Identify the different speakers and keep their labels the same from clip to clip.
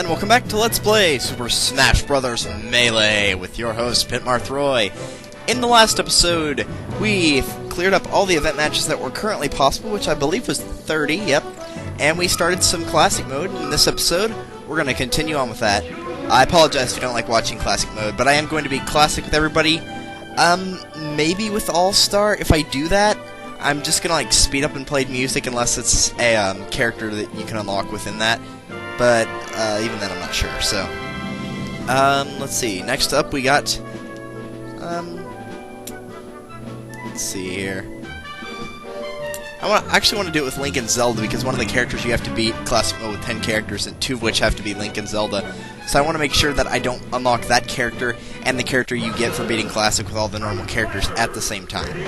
Speaker 1: and welcome back to Let's Play Super Smash Bros. Melee with your host, Pitmarthroy. In the last episode, we cleared up all the event matches that were currently possible, which I believe was 30, yep. And we started some Classic Mode. In this episode, we're going to continue on with that. I apologize if you don't like watching Classic Mode, but I am going to be Classic with everybody. Maybe with All-Star. If I do that, I'm just going to like speed up and play music unless it's a character that you can unlock within that. But even then, I'm not sure. So, let's see. Next up, we got. Let's see here. I actually want to do it with Link and Zelda because one of the characters you have to beat Classic Mode with 10 characters, and 2 of which have to be Link and Zelda. So I want to make sure that I don't unlock that character and the character you get for beating Classic with all the normal characters at the same time.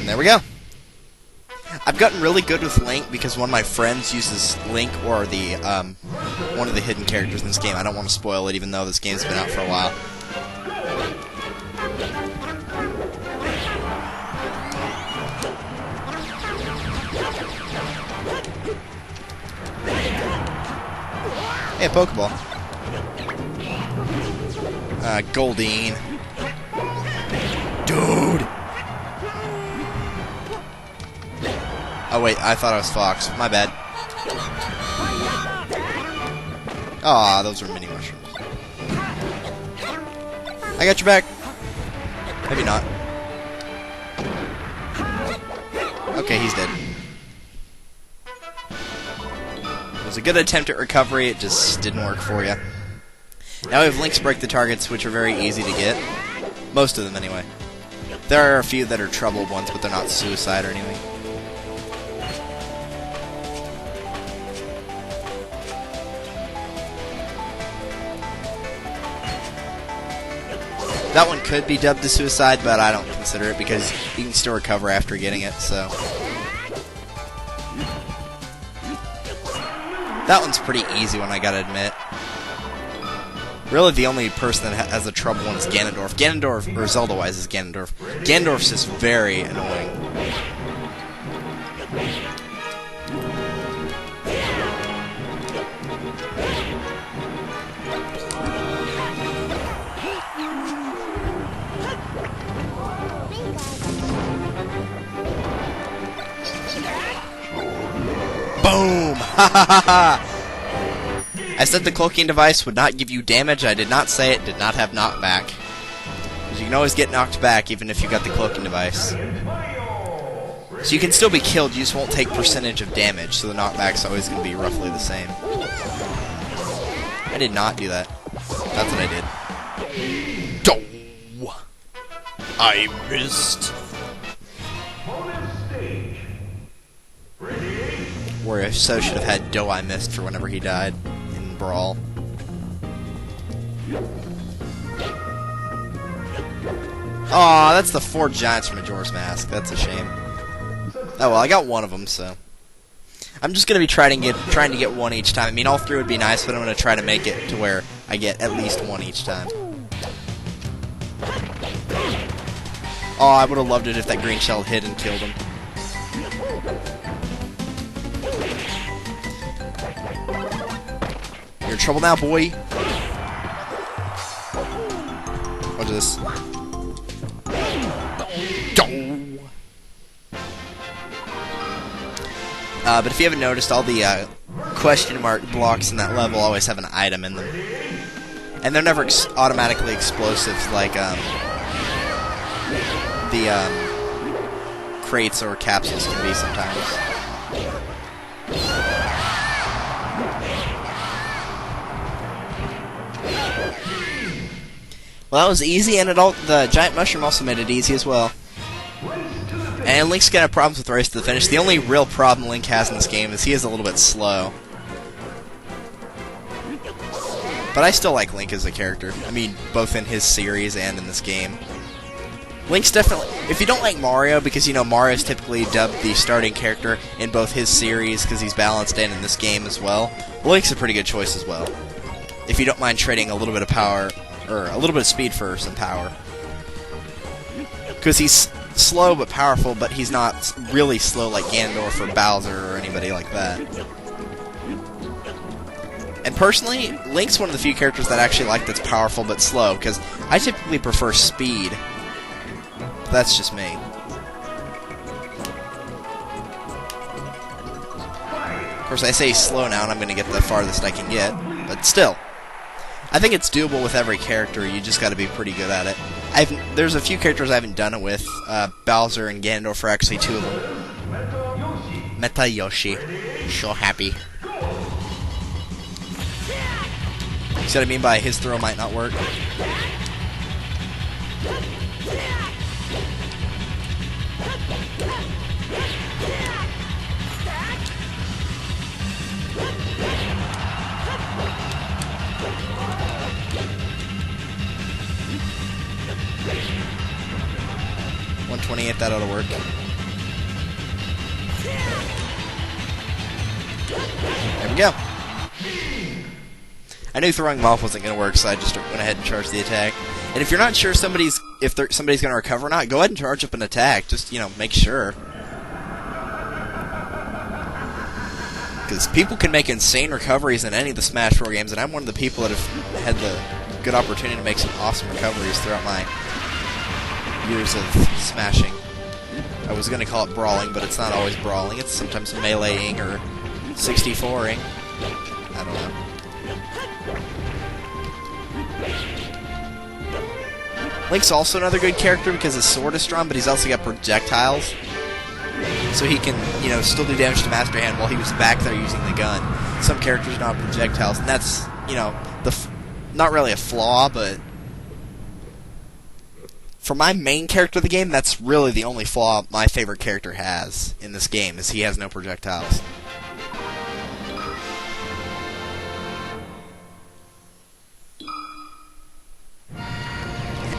Speaker 1: There we go. I've gotten really good with Link because one of my friends uses Link or the one of the hidden characters in this game. I don't want to spoil it, even though this game's been out for a while. Hey, a Pokeball. Goldeen. Dude! Oh wait, I thought I was Fox. My bad. Aw, those were mini mushrooms. I got your back. Maybe not. Okay, he's dead. It was a good attempt at recovery, it just didn't work for you. Now we have Link's Break the Targets, which are very easy to get. Most of them, anyway. There are a few that are troubled ones, but they're not suicide or anything. That one could be dubbed a suicide, but I don't consider it because you can still recover after getting it, so. That one's pretty easy one, I gotta admit. Really, the only person that has a trouble one is Ganondorf. Ganondorf, or Zelda-wise, is Ganondorf. Ganondorf's just very annoying. Boom! Ha ha ha ha! I said the cloaking device would not give you damage. I did not say it did not have knockback. Because you can always get knocked back even if you got the cloaking device. So you can still be killed, you just won't take percentage of damage, so the knockback's always going to be roughly the same. I did not do that. That's what I did. Doh! I missed. Where so should have had Doe I missed for whenever he died in Brawl. Aw, that's the 4 giants from Majora's Mask. That's a shame. Oh well, I got one of them, so. I'm just gonna be trying to get one each time. I mean, all 3 would be nice, but I'm gonna try to make it to where I get at least one each time. Oh, I would have loved it if that green shell hit and killed him. You're in trouble now, boy. What's this? But if you haven't noticed, all the question mark blocks in that level always have an item in them. And they're never automatically explosives like the crates or capsules can be sometimes. Well, that was easy, and the giant mushroom also made it easy as well. And Link's gonna have problems with Race to the Finish. The only real problem Link has in this game is he is a little bit slow. But I still like Link as a character. I mean, both in his series and in this game. Link's definitely... If you don't like Mario, because, you know, Mario's typically dubbed the starting character in both his series, because he's balanced and in this game as well, Link's a pretty good choice as well. If you don't mind trading a little bit of power, or a little bit of speed for some power. Because he's slow but powerful, but he's not really slow like Ganondorf or Bowser or anybody like that. And personally, Link's one of the few characters that I actually like that's powerful but slow, because I typically prefer speed. But that's just me. Of course, I say slow now, and I'm going to get the farthest I can get, but still. I think it's doable with every character, you just got to be pretty good at it. There's a few characters I haven't done it with. Bowser and Ganondorf are actually two of them. Meta Yoshi. So happy. See what I mean by his throw might not work? $128, that ought to work. There we go. I knew throwing them off wasn't going to work, so I just went ahead and charged the attack. And if you're not sure if somebody's going to recover or not, go ahead and charge up an attack. Just, you know, make sure. Because people can make insane recoveries in any of the Smash 4 games, and I'm one of the people that have had the good opportunity to make some awesome recoveries throughout my years of smashing. I was going to call it brawling, but it's not always brawling. It's sometimes meleeing or 64ing. I don't know. Link's also another good character because his sword is strong, but he's also got projectiles. So he can, you know, still do damage to Master Hand while he was back there using the gun. Some characters don't have projectiles, and that's, you know, not really a flaw, but for my main character of the game, that's really the only flaw my favorite character has in this game, is he has no projectiles.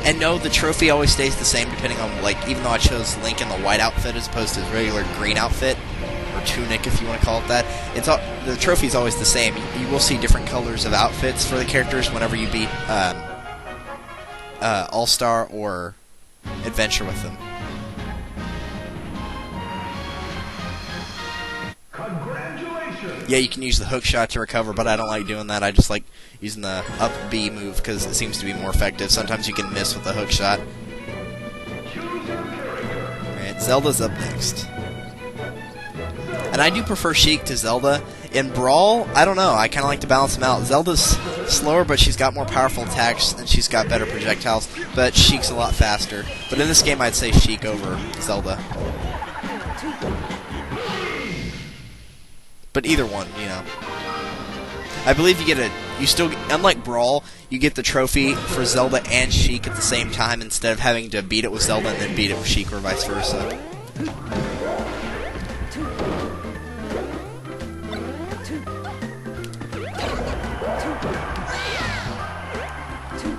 Speaker 1: And no, the trophy always stays the same depending on, like, even though I chose Link in the white outfit as opposed to his regular green outfit, or tunic if you want to call it that, the trophy's always the same. You will see different colors of outfits for the characters whenever you beat All-Star or Adventure with them. Congratulations! Yeah, you can use the hook shot to recover, but I don't like doing that. I just like using the up B move because it seems to be more effective. Sometimes you can miss with the hook shot. Alright, Zelda's up next. And I do prefer Sheik to Zelda. In Brawl, I don't know, I kind of like to balance them out. Zelda's slower, but she's got more powerful attacks, and she's got better projectiles, but Sheik's a lot faster. But in this game, I'd say Sheik over Zelda. But either one, you know. I believe you get unlike Brawl, you get the trophy for Zelda and Sheik at the same time instead of having to beat it with Zelda and then beat it with Sheik or vice versa.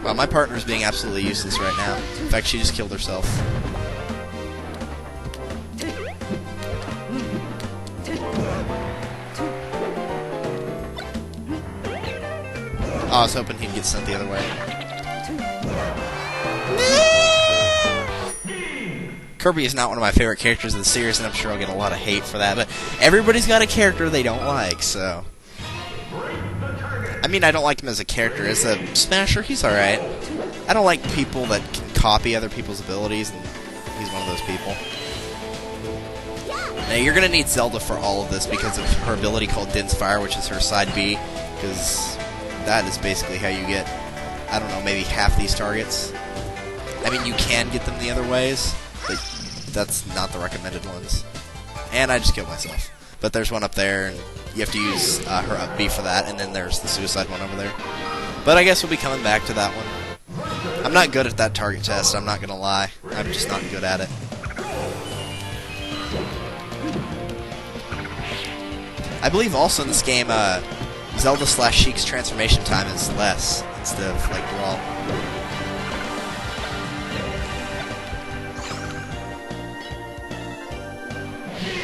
Speaker 1: Wow, my partner's being absolutely useless right now. In fact, she just killed herself. Oh, I was hoping he'd get sent the other way. Kirby is not one of my favorite characters in the series, and I'm sure I'll get a lot of hate for that, but everybody's got a character they don't like, so... I mean, I don't like him as a character. As a Smasher, he's alright. I don't like people that can copy other people's abilities, and he's one of those people. Now, you're going to need Zelda for all of this because of her ability called Din's Fire, which is her side B, because that is basically how you get, I don't know, maybe half these targets. I mean, you can get them the other ways, but that's not the recommended ones. And I just killed myself. But there's one up there, and you have to use her up B for that, and then there's the suicide one over there. But I guess we'll be coming back to that one. I'm not good at that target test, I'm not going to lie. I'm just not good at it. I believe also in this game, Zelda / Sheik's transformation time is less instead of, like, Brawl.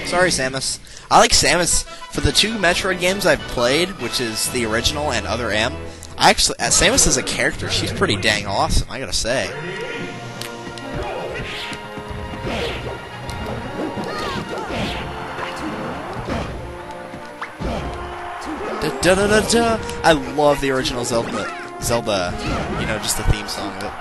Speaker 1: Sorry, Samus. I like Samus. For the two Metroid games I've played, which is the original and Other M, Samus as a character, she's pretty dang awesome, I gotta say. Da da da da. I love the original Zelda. You know, just the theme song of it.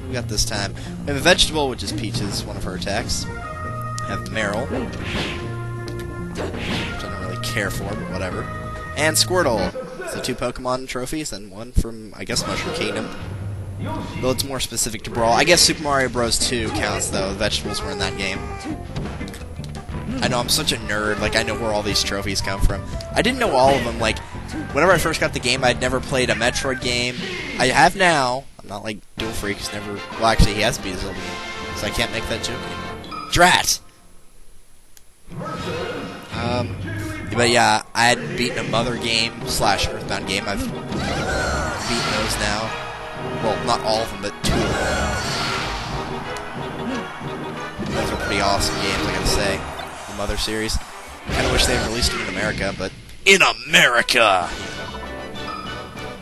Speaker 1: We got this time. We have a vegetable, which is Peach's, one of her attacks. We have Meryl, which I don't really care for, but whatever. And Squirtle. So 2 Pokemon trophies, and 1 from, I guess, Mushroom Kingdom. Though it's more specific to Brawl. I guess Super Mario Bros. 2 counts, though. The vegetables were in that game. I know, I'm such a nerd. Like, I know where all these trophies come from. I didn't know all of them. Like, whenever I first got the game, I'd never played a Metroid game. I have now. I'm not like Dual Freak. He's never... Well, actually, he has to be a Zelda game. So I can't make that joke anymore. Drat! But yeah, I hadn't beaten a Mother game / Earthbound game. I've beaten those now. Well, not all of them, but 2 of them. Those are pretty awesome games, I gotta say. The Mother series. Kinda wish they had released them in America, but... In America!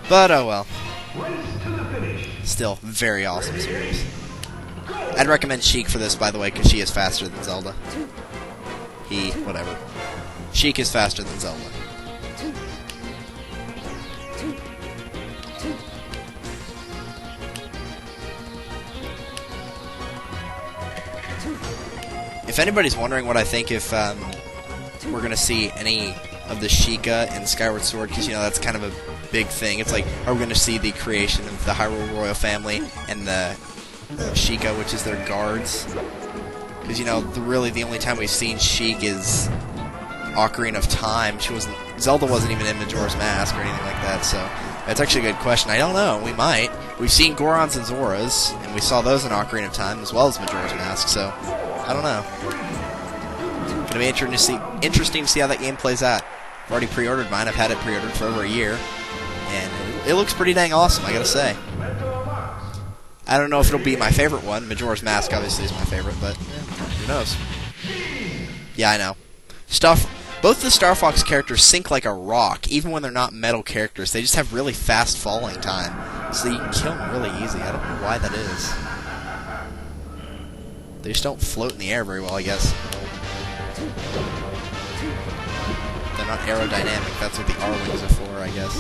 Speaker 1: But oh well. Still, very awesome series. I'd recommend Sheik for this, by the way, because she is faster than Zelda. Whatever. Sheik is faster than Zelda. If anybody's wondering what I think if we're going to see any of the Sheikah in Skyward Sword, because, you know, that's kind of a big thing. It's like, are we going to see the creation of the Hyrule Royal family and the Sheikah, which is their guards? Because, you know, really the only time we've seen Sheik is Ocarina of Time. Zelda wasn't even in Majora's Mask or anything like that, so that's actually a good question. I don't know. We might. We've seen Gorons and Zoras, and we saw those in Ocarina of Time as well as Majora's Mask, so I don't know. It's going to be interesting to see how that game plays out. I've already pre-ordered mine. I've had it pre-ordered for over a year, and it looks pretty dang awesome, I gotta say. I don't know if it'll be my favorite one. Majora's Mask obviously is my favorite, but who knows? Yeah, I know. Both the Star Fox characters sink like a rock, even when they're not metal characters. They just have really fast falling time, so you can kill them really easy. I don't know why that is. They just don't float in the air very well, I guess. They're not aerodynamic. That's what the R-wings are for, I guess.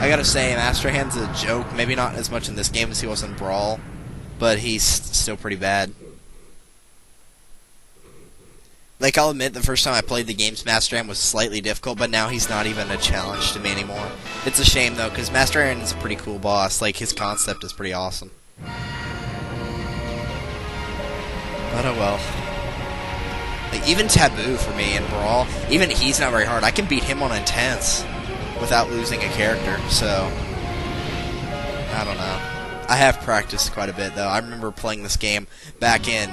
Speaker 1: I gotta say, Master Hand's a joke. Maybe not as much in this game as he was in Brawl, but he's still pretty bad. Like, I'll admit, the first time I played the games, Master Hand was slightly difficult, but now he's not even a challenge to me anymore. It's a shame, though, because Master Hand is a pretty cool boss. Like, his concept is pretty awesome. But oh well. Like, even Taboo for me in Brawl, even he's not very hard. I can beat him on Intense without losing a character, so I don't know. I have practiced quite a bit, though. I remember playing this game back in,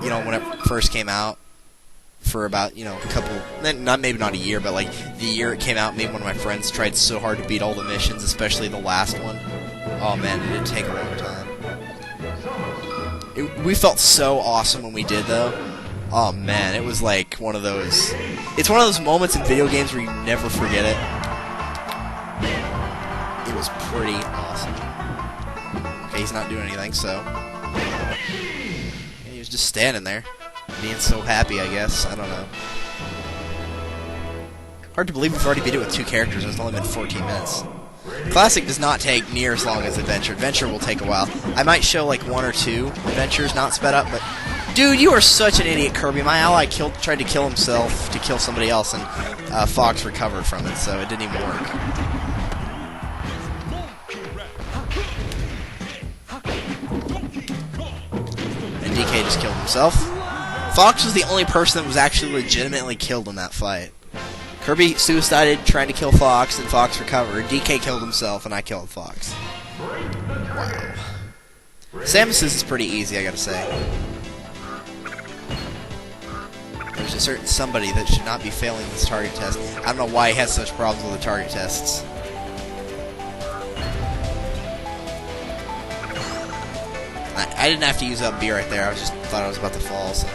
Speaker 1: you know, when it first came out, for about, you know, a couple, maybe not a year, but like the year it came out, me and one of my friends tried so hard to beat all the missions, especially the last one. Oh man, it did take a long time. We felt so awesome when we did, though. Oh man, it was like one of those, it's one of those moments in video games where you never forget it. It was pretty awesome. Okay, he's not doing anything, so he was just standing there, being so happy, I guess. I don't know. Hard to believe we've already beat it with 2 characters. It's only been 14 minutes. Classic does not take near as long as Adventure. Adventure will take a while. I might show like 1 or 2 adventures not sped up, but dude, you are such an idiot, Kirby. My ally tried to kill himself to kill somebody else, and Fox recovered from it, so it didn't even work. And DK just killed himself. Fox was the only person that was actually legitimately killed in that fight. Kirby suicided trying to kill Fox, and Fox recovered. DK killed himself, and I killed Fox. Wow. Samus's is pretty easy, I gotta say. There's there's a certain somebody that should not be failing this target test. I don't know why he has such problems with the target tests. I didn't have to use up B right there. I just thought I was about to fall. So.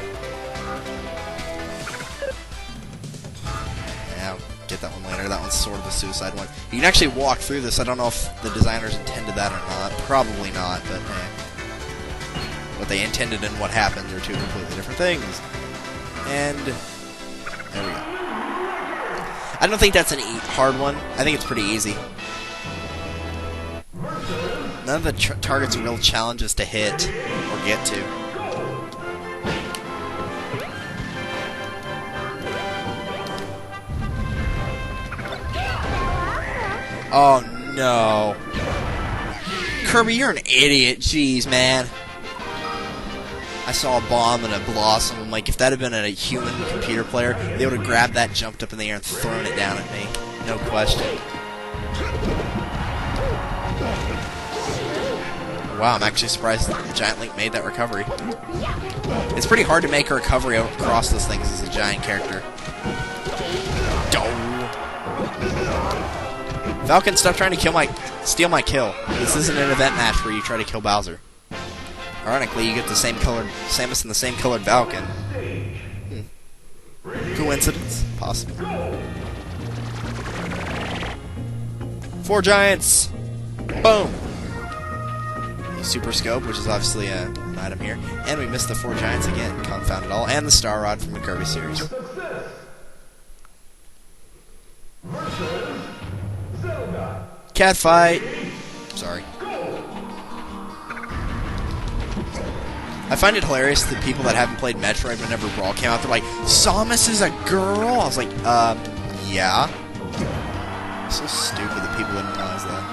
Speaker 1: Yeah, I'll get that one later. That one's sort of a suicide one. You can actually walk through this. I don't know if the designers intended that or not. Probably not, but hey. What they intended and what happened are two completely different things. And there we go. I don't think that's an hard one. I think it's pretty easy. None of the targets are real challenges to hit or get to. Oh no. Kirby, you're an idiot. Jeez, man. I saw a bomb and a blossom. I'm like, if that had been a human computer player, they would have grabbed that, jumped up in the air, and thrown it down at me. No question. Wow, I'm actually surprised that Giant Link made that recovery. It's pretty hard to make a recovery across those things as a giant character. Falcon, stop trying to steal my kill. This isn't an event match where you try to kill Bowser. Ironically, you get the same colored Samus and the same colored Falcon. Coincidence? Possible. 4 giants! Boom! Super Scope, which is obviously an item here. And we missed the 4 giants again, confound it all. And the Star Rod from the Kirby series. Cat fight! Sorry. I find it hilarious that people that haven't played Metroid whenever Brawl came out, they're like, Samus is a girl? I was like, yeah. So stupid that people wouldn't realize that.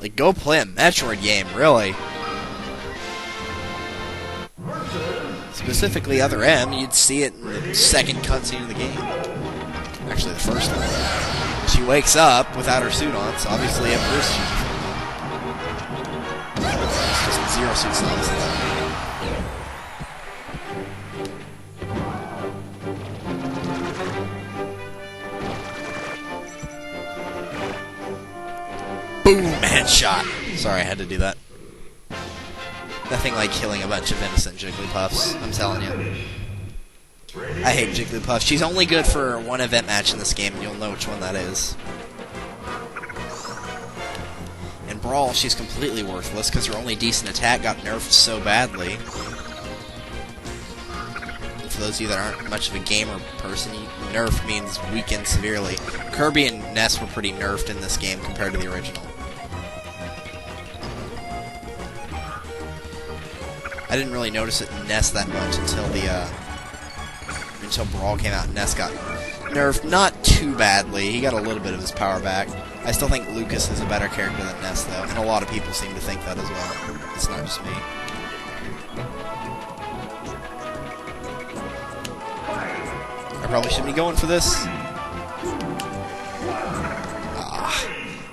Speaker 1: Like, go play a Metroid game, really. Specifically Other M, you'd see it in the second cutscene of the game. Actually, the first one. She wakes up without her suit on, so obviously at first she's just zero suit Samus. Boom! Headshot! Sorry, I had to do that. Nothing like killing a bunch of innocent Jigglypuffs, I'm telling you. I hate Jigglypuff. She's only good for one event match in this game, and you'll know which one that is. In Brawl, she's completely worthless, because her only decent attack got nerfed so badly. And for those of you that aren't much of a gamer person, nerf means weakened severely. Kirby and Ness were pretty nerfed in this game compared to the original. I didn't really notice it in Ness that much until Brawl came out and Ness got nerfed. Not too badly. He got a little bit of his power back. I still think Lucas is a better character than Ness, though, and a lot of people seem to think that as well. It's not just me. I probably shouldn't be going for this.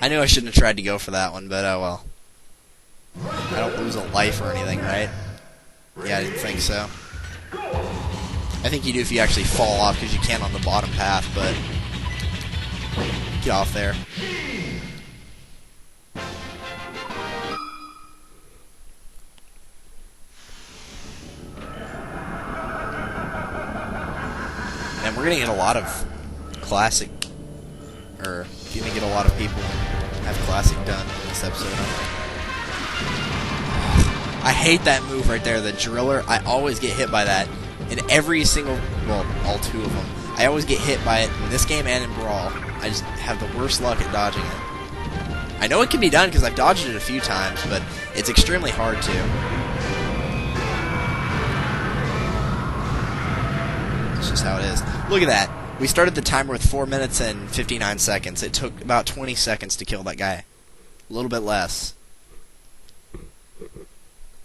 Speaker 1: I knew I shouldn't have tried to go for that one, but oh well. I don't lose a life or anything, right? Yeah, I didn't think so. I think you do if you actually fall off, because you can on the bottom path, but... Get off there. And we're gonna get a lot of classic... Or, you're gonna get a lot of people have classic done in this episode. I hate that move right there, the driller. I always get hit by that. In every single, well, all 2 of them. I always get hit by it in this game and in Brawl. I just have the worst luck at dodging it. I know it can be done because I've dodged it a few times, but it's extremely hard to. It's just how it is. Look at that. We started the timer with 4 minutes and 59 seconds. It took about 20 seconds to kill that guy. A little bit less.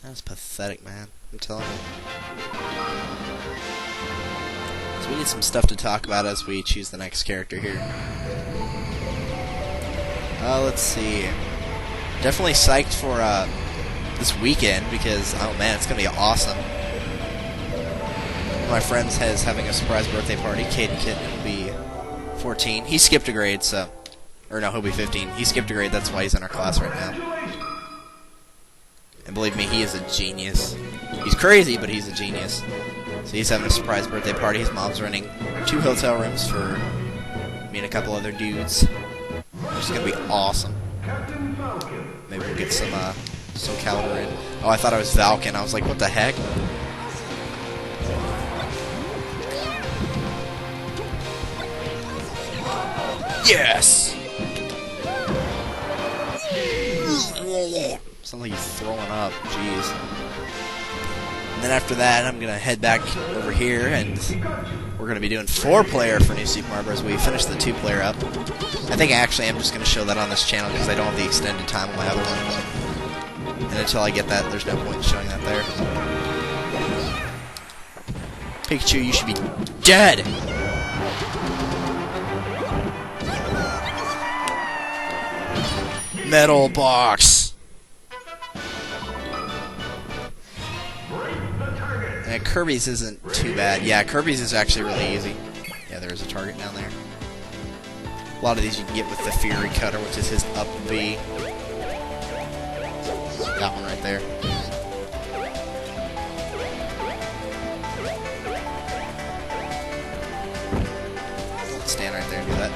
Speaker 1: That's pathetic, man. I'm telling you. So we need some stuff to talk about as we choose the next character here. Let's see. Definitely psyched for this weekend because, oh man, it's going to be awesome. of my friends is having a surprise birthday party. Caden Kitten will be 14. He skipped a grade, so... Or no, he'll be 15. He skipped a grade, that's why he's in our class right now. And believe me, he is a genius. He's crazy, but he's a genius. So he's having a surprise birthday party. His mom's renting 2 hotel rooms for me and a couple other dudes. Which is going to be awesome. Maybe we'll get some Soul Calibur in. Oh, I thought I was Valken. I was like, what the heck? Yes! Sounds like he's throwing up. Jeez. And then after that, I'm going to head back over here, and we're going to be doing 4-player for New Super Mario Bros. We finished the 2-player up. I think actually I'm just going to show that on this channel because I don't have the extended time on my other one. And until I get that, there's no point in showing that there. Pikachu, you should be dead! Metal box! And Kirby's isn't too bad. Yeah, Kirby's is actually really easy. Yeah, there's a target down there. A lot of these you can get with the Fury Cutter, which is his up B. That one right there. Stand right there and do that.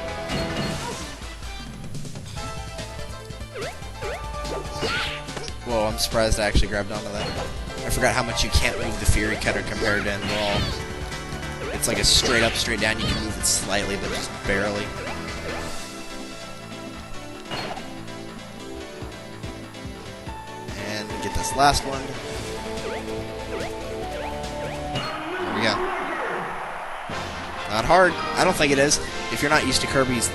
Speaker 1: Whoa, I'm surprised I actually grabbed onto that. I forgot how much you can't move the Fury Cutter compared to in Brawl. It's like a straight up, straight down. You can move it slightly, but just barely. And get this last one. There we go. Not hard. I don't think it is. If you're not used to Kirby's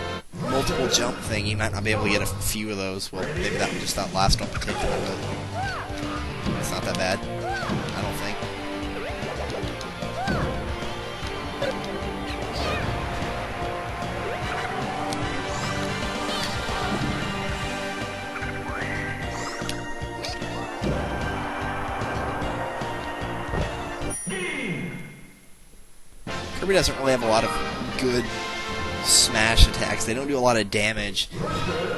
Speaker 1: multiple jump thing, you might not be able to get a few of those. Well, maybe that one, just that last one particular, but it's not that bad. I don't think. Kirby doesn't really have a lot of good smash attacks. They don't do a lot of damage.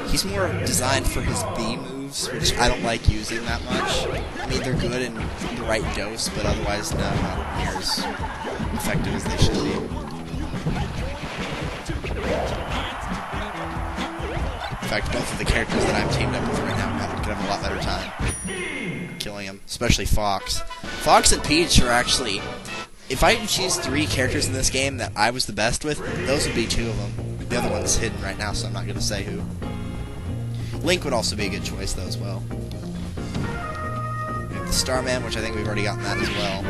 Speaker 1: He's more designed for his B moves, which I don't like using that much. I mean, they're good in the right dose, but otherwise not near as effective as they should be. In fact, both of the characters that I'm teamed up with right now could have a lot better time killing him, especially Fox. Fox and Peach are actually... If I had to choose 3 characters in this game that I was the best with, those would be 2 of them. The other one's hidden right now, so I'm not going to say who. Link would also be a good choice, though, as well. We have the Starman, which I think we've already gotten that as well.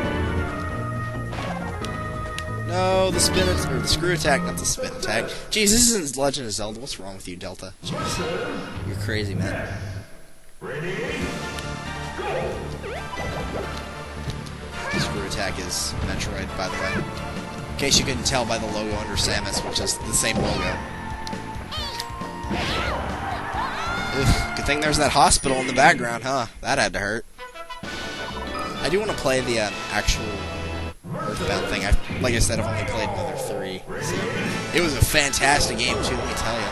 Speaker 1: No, the spin or the screw attack, not the spin attack. Jeez, this isn't Legend of Zelda. What's wrong with you, Delta? Jeez, you're crazy, man. Ready? Go. Screw attack is Metroid, by the way. In case you couldn't tell by the logo under Samus, which is the same logo. Ugh, good thing there's that hospital in the background, huh? That had to hurt. I do want to play the actual Earthbound thing. Like I said, I've only played another 3. So it was a fantastic game, too, let me tell you.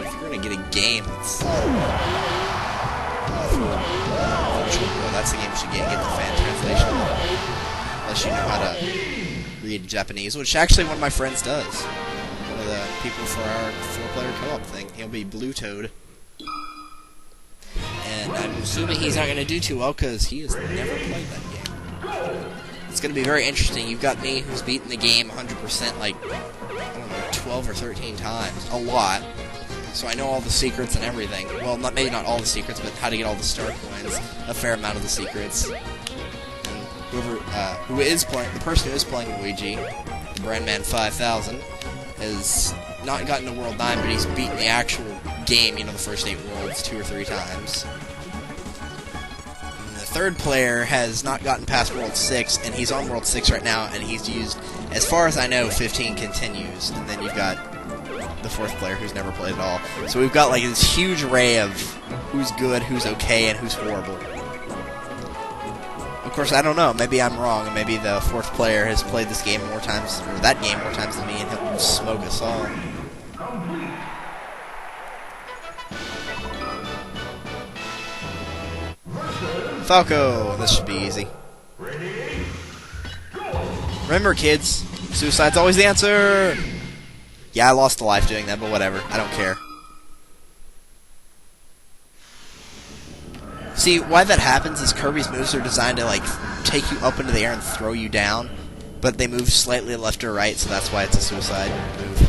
Speaker 1: If you're going to get a game, it's... That's the game you should get the fan translation. Unless you know how to read Japanese, which actually one of my friends does. One of the people for our 4-player co-op thing. He'll be Blue Toad. And I'm assuming he's not going to do too well because he has never played that game. It's going to be very interesting. You've got me who's beaten the game 100% like, I don't know, 12 or 13 times. A lot. So I know all the secrets and everything. Well, maybe not all the secrets, but how to get all the star coins. A fair amount of the secrets. And the person who is playing Luigi, the Brandman 5000, has not gotten to World 9, but he's beaten the actual game, the first 8 worlds 2 or 3 times. And the 3rd player has not gotten past World 6, and he's on World 6 right now, and he's used, as far as I know, 15 continues. And then you've got the 4th player who's never played at all. So we've got like this huge array of who's good, who's okay, and who's horrible. Of course, I don't know. Maybe I'm wrong, and maybe the fourth player has played this game more times, or that game more times than me, and he'll smoke us all. Falco! This should be easy. Remember, kids, suicide's always the answer! Yeah, I lost a life doing that, but whatever. I don't care. See, why that happens is Kirby's moves are designed to, like, take you up into the air and throw you down, but they move slightly left or right, so that's why it's a suicide move.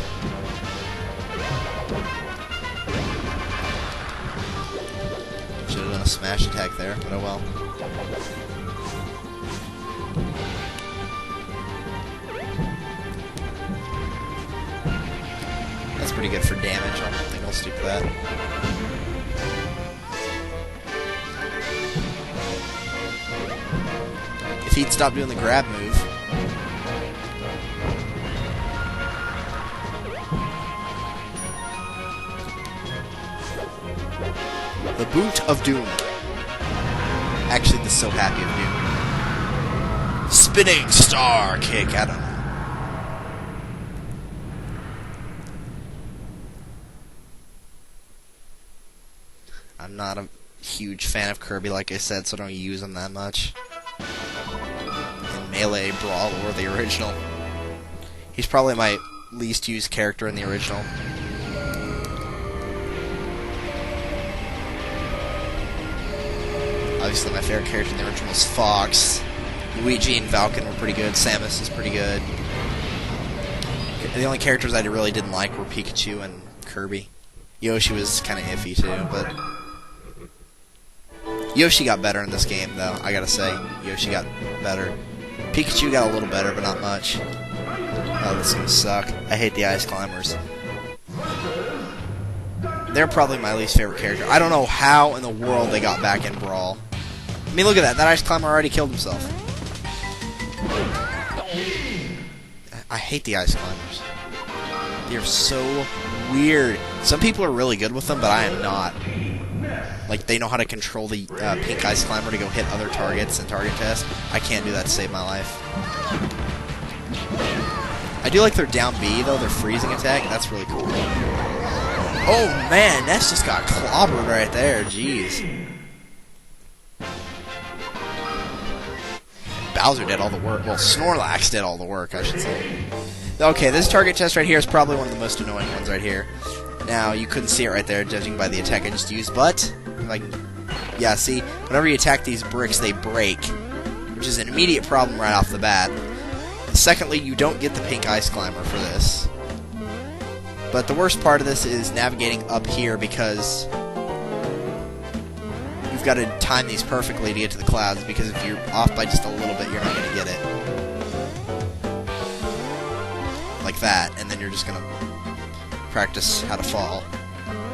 Speaker 1: Should have done a smash attack there, but oh well. That's pretty good for damage. I don't think I'll stick to that. If he'd stop doing the grab move. The Boot of Doom. Actually, the So Happy of Doom. Spinning Star Kick. I don't know. I'm not a huge fan of Kirby, like I said, so I don't use him that much. In Melee, Brawl, or the original. He's probably my least used character in the original. Obviously, my favorite character in the original is Fox. Luigi and Falcon were pretty good. Samus is pretty good. The only characters I really didn't like were Pikachu and Kirby. Yoshi was kind of iffy too, but Yoshi got better in this game, though, I gotta say. Yoshi got better. Pikachu got a little better, but not much. Oh, this is gonna suck. I hate the Ice Climbers. They're probably my least favorite character. I don't know how in the world they got back in Brawl. I mean, look at that. That Ice Climber already killed himself. I hate the Ice Climbers. They're so weird. Some people are really good with them, but I am not. Like, they know how to control the pink Ice Climber to go hit other targets and target test. I can't do that to save my life. I do like their down B, though, their freezing attack. That's really cool. Oh, man, Ness just got clobbered right there. Jeez. Bowser did all the work. Well, Snorlax did all the work, I should say. Okay, this target test right here is probably one of the most annoying ones right here. Now, you couldn't see it right there, judging by the attack I just used, but, like, yeah, see, whenever you attack these bricks, they break, which is an immediate problem right off the bat. Secondly, you don't get the pink Ice Climber for this. But the worst part of this is navigating up here, because you've got to time these perfectly to get to the clouds, because if you're off by just a little bit, you're not going to get it. Like that, and then you're just going to practice how to fall.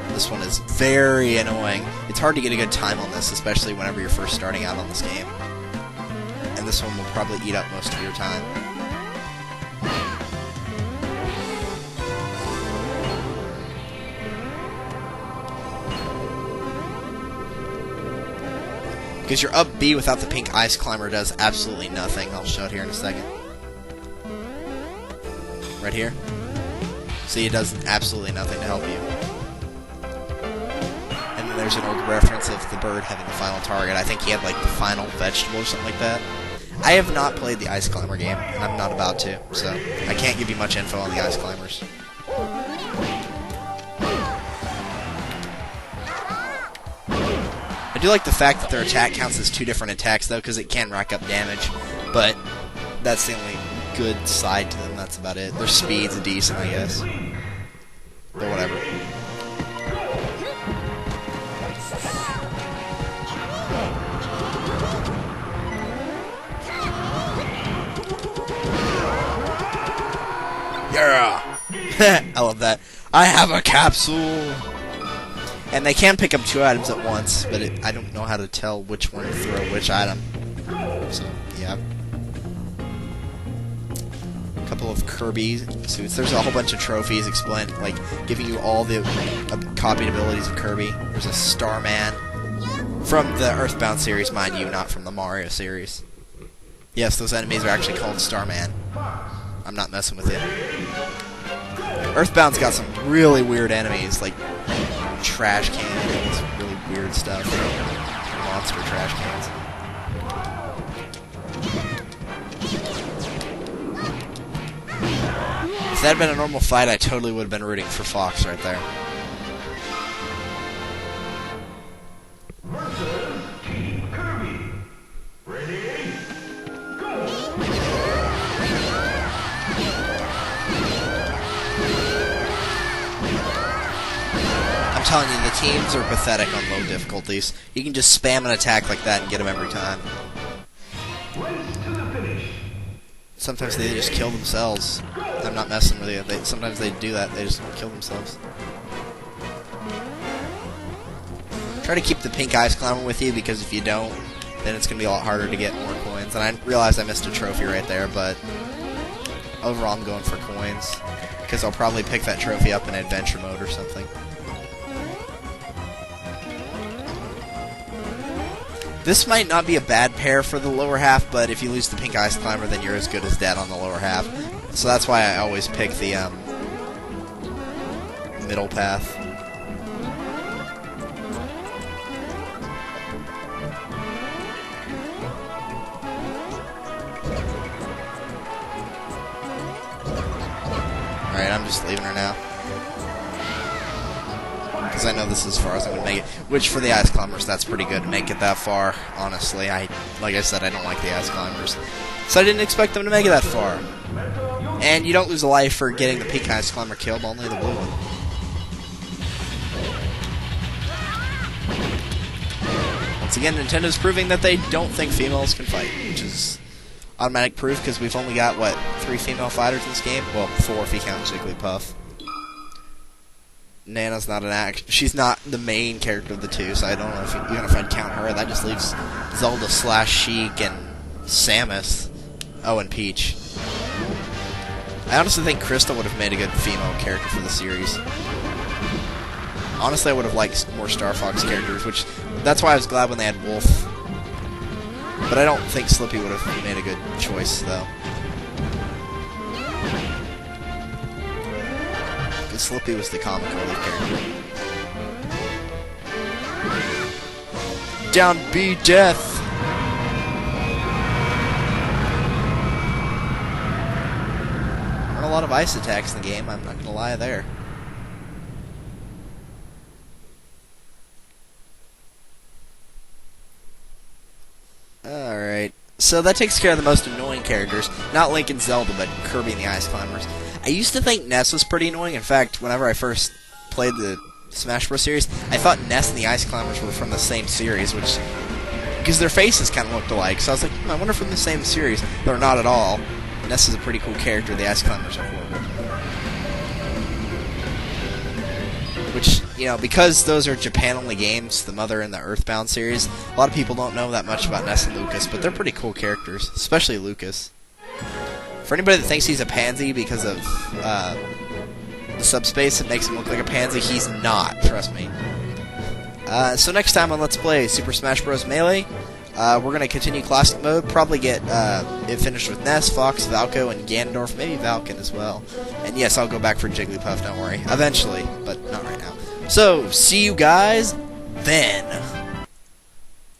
Speaker 1: This one is very annoying. It's hard to get a good time on this, especially whenever you're first starting out on this game. And this one will probably eat up most of your time. Because your up B without the pink Ice Climber does absolutely nothing. I'll show it here in a second. Right here. See, it does absolutely nothing to help you. And then there's an old reference of the bird having the final target. I think he had, like, the final vegetable or something like that. I have not played the Ice Climber game, and I'm not about to, so I can't give you much info on the Ice Climbers. I do like the fact that their attack counts as two different attacks, though, because it can rack up damage, but that's the only good side to them. That's about it. Their speed's decent, I guess. But whatever. Yeah! I love that. I have a capsule! And they can pick up two items at once, but I don't know how to tell which one to throw which item. So, yeah. A couple of Kirby suits. There's a whole bunch of trophies like, giving you all the copied abilities of Kirby. There's a Starman. From the Earthbound series, mind you, not from the Mario series. Yes, those enemies are actually called Starman. I'm not messing with you. Earthbound's got some really weird enemies, like trash cans, really weird stuff. Monster trash cans. If that had been a normal fight, I totally would have been rooting for Fox right there.
Speaker 2: Kirby. Ready? Go.
Speaker 1: I'm telling you, the teams are pathetic on low difficulties. You can just spam an attack like that and get them every time.
Speaker 2: Race to the finish.
Speaker 1: Sometimes they just kill themselves. I'm not messing with you. Sometimes they do that. They just kill themselves. Try to keep the pink ice climber with you, because if you don't, then it's going to be a lot harder to get more coins. And I realized I missed a trophy right there, but overall I'm going for coins, because I'll probably pick that trophy up in adventure mode or something. This might not be a bad pair for the lower half, but if you lose the pink ice climber, then you're as good as dead on the lower half. So that's why I always pick the middle path. Alright, I'm just leaving her now. Because I know this is as far as I'm going to make it. Which, for the ice climbers, that's pretty good to make it that far, honestly. Like I said, I don't like the ice climbers. So I didn't expect them to make it that far. And you don't lose a life for getting the pink ice climber killed, only the blue one. Once again, Nintendo's proving that they don't think females can fight, which is automatic proof, because we've only got, what, 3 female fighters in this game? Well, 4 if you count Jigglypuff. Nana's not an act. She's not the main character of the two, so I don't know even if I'd count her. That just leaves Zelda / Sheik and Samus. Oh, and Peach. I honestly think Crystal would have made a good female character for the series. Honestly, I would have liked more Star Fox characters, which that's why I was glad when they had Wolf. But I don't think Slippy would have made a good choice, though. Slippy was the comic relief character. Down B death! There are a lot of ice attacks in the game, I'm not gonna lie there. Alright. So that takes care of the most annoying characters. Not Link and Zelda, but Kirby and the Ice Climbers. I used to think Ness was pretty annoying. In fact, whenever I first played the Smash Bros. Series, I thought Ness and the Ice Climbers were from the same series, which... because their faces kind of looked alike. So I was like, I wonder if from the same series. They're not at all. Ness is a pretty cool character. The Ice Climbers are horrible. Which, you know, because those are Japan-only games, the Mother and the Earthbound series, a lot of people don't know that much about Ness and Lucas, but they're pretty cool characters, especially Lucas. For anybody that thinks he's a pansy because of the subspace that makes him look like a pansy, he's not, trust me. So next time on Let's Play Super Smash Bros. Melee, we're going to continue Classic Mode, probably get it finished with Ness, Fox, Valko, and Ganondorf, maybe Valken as well. And yes, I'll go back for Jigglypuff, don't worry. Eventually, but not right now. So, see you guys then.